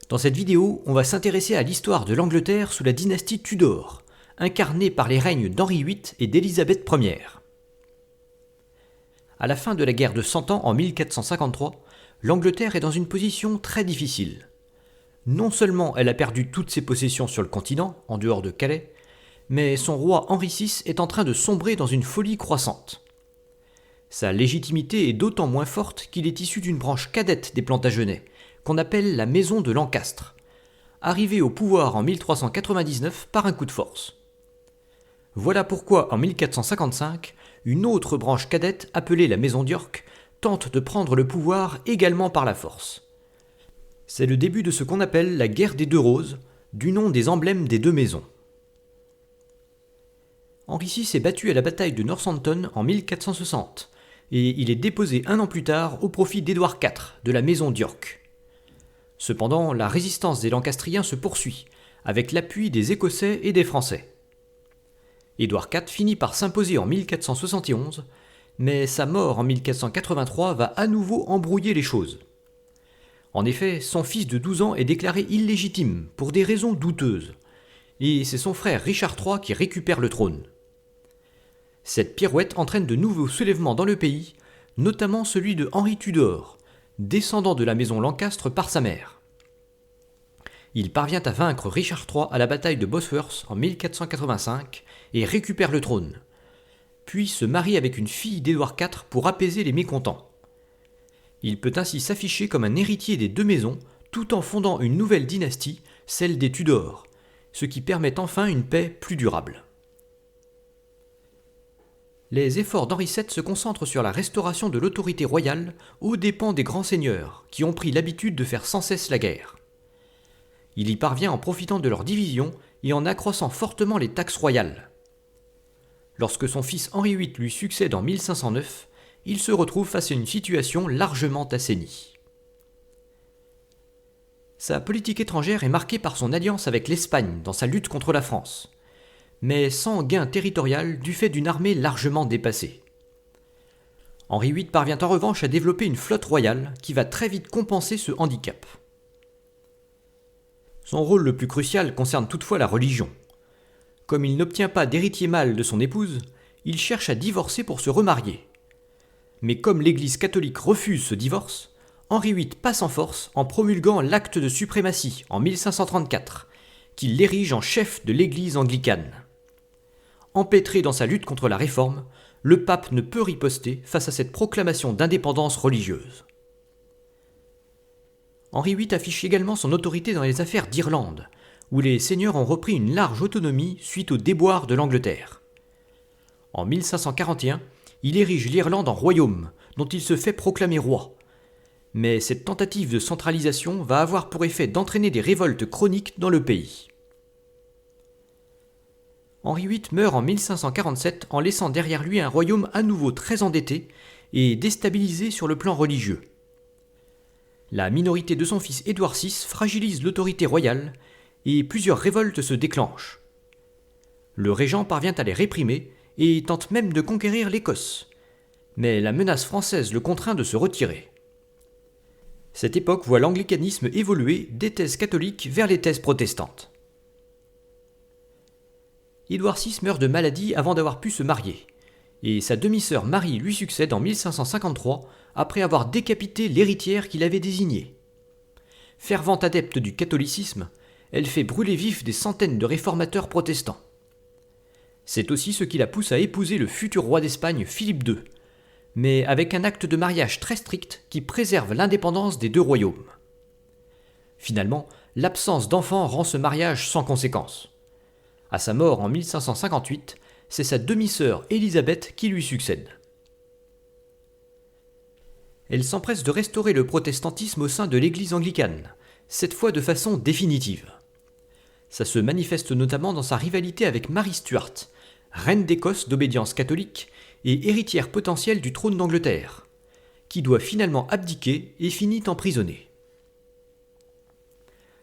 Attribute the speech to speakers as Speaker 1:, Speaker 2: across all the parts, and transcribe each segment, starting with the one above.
Speaker 1: Dans cette vidéo, on va s'intéresser à l'histoire de l'Angleterre sous la dynastie Tudor, incarnée par les règnes d'Henri VIII et d'Élisabeth Ier. À la fin de la guerre de 100 ans en 1453, l'Angleterre est dans une position très difficile. Non seulement elle a perdu toutes ses possessions sur le continent, en dehors de Calais, mais son roi Henri VI est en train de sombrer dans une folie croissante. Sa légitimité est d'autant moins forte qu'il est issu d'une branche cadette des Plantagenets, qu'on appelle la Maison de Lancastre, arrivée au pouvoir en 1399 par un coup de force. Voilà pourquoi en 1455, une autre branche cadette appelée la Maison d'York tente de prendre le pouvoir également par la force. C'est le début de ce qu'on appelle la guerre des deux roses, du nom des emblèmes des deux maisons. Henri VI est battu à la bataille de Northampton en 1460, et il est déposé un an plus tard au profit d'Édouard IV de la Maison d'York. Cependant, la résistance des Lancastriens se poursuit, avec l'appui des Écossais et des Français. Édouard IV finit par s'imposer en 1471, mais sa mort en 1483 va à nouveau embrouiller les choses. En effet, son fils de 12 ans est déclaré illégitime pour des raisons douteuses, et c'est son frère Richard III qui récupère le trône. Cette pirouette entraîne de nouveaux soulèvements dans le pays, notamment celui de Henri Tudor, descendant de la maison Lancastre par sa mère. Il parvient à vaincre Richard III à la bataille de Bosworth en 1485 et récupère le trône, puis se marie avec une fille d'Édouard IV pour apaiser les mécontents. Il peut ainsi s'afficher comme un héritier des deux maisons tout en fondant une nouvelle dynastie, celle des Tudors, ce qui permet enfin une paix plus durable. Les efforts d'Henri VII se concentrent sur la restauration de l'autorité royale aux dépens des grands seigneurs qui ont pris l'habitude de faire sans cesse la guerre. Il y parvient en profitant de leur division et en accroissant fortement les taxes royales. Lorsque son fils Henri VIII lui succède en 1509, il se retrouve face à une situation largement assainie. Sa politique étrangère est marquée par son alliance avec l'Espagne dans sa lutte contre la France, mais sans gain territorial du fait d'une armée largement dépassée. Henri VIII parvient en revanche à développer une flotte royale qui va très vite compenser ce handicap. Son rôle le plus crucial concerne toutefois la religion. Comme il n'obtient pas d'héritier mâle de son épouse, il cherche à divorcer pour se remarier. Mais comme l'Église catholique refuse ce divorce, Henri VIII passe en force en promulguant l'acte de suprématie en 1534, qui l'érige en chef de l'Église anglicane. Empêtré dans sa lutte contre la réforme, le pape ne peut riposter face à cette proclamation d'indépendance religieuse. Henri VIII affiche également son autorité dans les affaires d'Irlande, où les seigneurs ont repris une large autonomie suite au déboire de l'Angleterre. En 1541, il érige l'Irlande en royaume, dont il se fait proclamer roi. Mais cette tentative de centralisation va avoir pour effet d'entraîner des révoltes chroniques dans le pays. Henri VIII meurt en 1547 en laissant derrière lui un royaume à nouveau très endetté et déstabilisé sur le plan religieux. La minorité de son fils Édouard VI fragilise l'autorité royale et plusieurs révoltes se déclenchent. Le régent parvient à les réprimer et tente même de conquérir l'Écosse, mais la menace française le contraint de se retirer. Cette époque voit l'anglicanisme évoluer des thèses catholiques vers les thèses protestantes. Édouard VI meurt de maladie avant d'avoir pu se marier, et sa demi-sœur Marie lui succède en 1553 après avoir décapité l'héritière qu'il avait désignée. Fervente adepte du catholicisme, elle fait brûler vifs des centaines de réformateurs protestants. C'est aussi ce qui la pousse à épouser le futur roi d'Espagne Philippe II, mais avec un acte de mariage très strict qui préserve l'indépendance des deux royaumes. Finalement, l'absence d'enfants rend ce mariage sans conséquence. À sa mort en 1558, c'est sa demi-sœur Élisabeth qui lui succède. Elle s'empresse de restaurer le protestantisme au sein de l'Église anglicane, cette fois de façon définitive. Ça se manifeste notamment dans sa rivalité avec Marie Stuart, reine d'Écosse d'obédience catholique et héritière potentielle du trône d'Angleterre, qui doit finalement abdiquer et finit emprisonnée.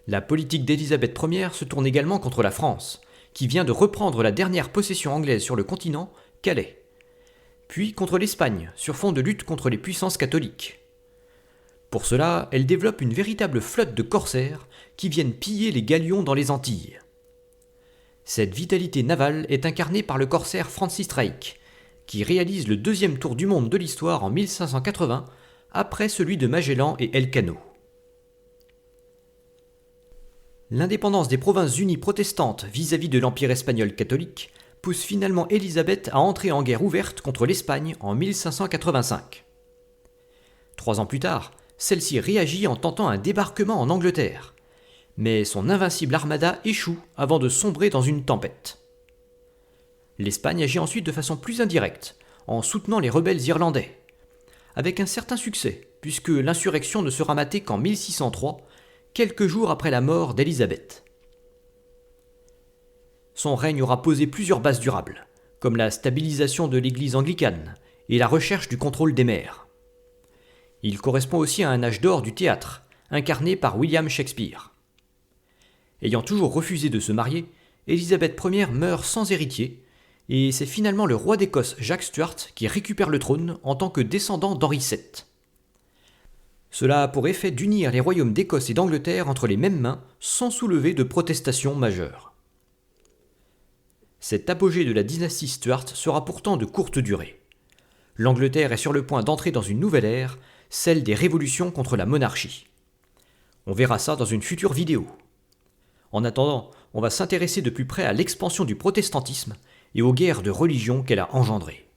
Speaker 1: La politique d'Élisabeth Ier se tourne également contre la France, qui vient de reprendre la dernière possession anglaise sur le continent, Calais, puis contre l'Espagne, sur fond de lutte contre les puissances catholiques. Pour cela, elle développe une véritable flotte de corsaires qui viennent piller les galions dans les Antilles. Cette vitalité navale est incarnée par le corsaire Francis Drake, qui réalise le deuxième tour du monde de l'histoire en 1580, après celui de Magellan et Elcano. L'indépendance des Provinces-Unies protestantes vis-à-vis de l'Empire espagnol catholique pousse finalement Élisabeth à entrer en guerre ouverte contre l'Espagne en 1585. 3 ans plus tard, celle-ci réagit en tentant un débarquement en Angleterre, mais son invincible armada échoue avant de sombrer dans une tempête. L'Espagne agit ensuite de façon plus indirecte, en soutenant les rebelles irlandais, avec un certain succès, puisque l'insurrection ne sera matée qu'en 1603, quelques jours après la mort d'Élisabeth. Son règne aura posé plusieurs bases durables, comme la stabilisation de l'Église anglicane et la recherche du contrôle des mers. Il correspond aussi à un âge d'or du théâtre, incarné par William Shakespeare. Ayant toujours refusé de se marier, Élisabeth Ier meurt sans héritier, et c'est finalement le roi d'Écosse Jacques Stuart qui récupère le trône en tant que descendant d'Henri VII. Cela a pour effet d'unir les royaumes d'Écosse et d'Angleterre entre les mêmes mains sans soulever de protestations majeures. Cet apogée de la dynastie Stuart sera pourtant de courte durée. L'Angleterre est sur le point d'entrer dans une nouvelle ère, celle des révolutions contre la monarchie. On verra ça dans une future vidéo. En attendant, on va s'intéresser de plus près à l'expansion du protestantisme et aux guerres de religion qu'elle a engendrées.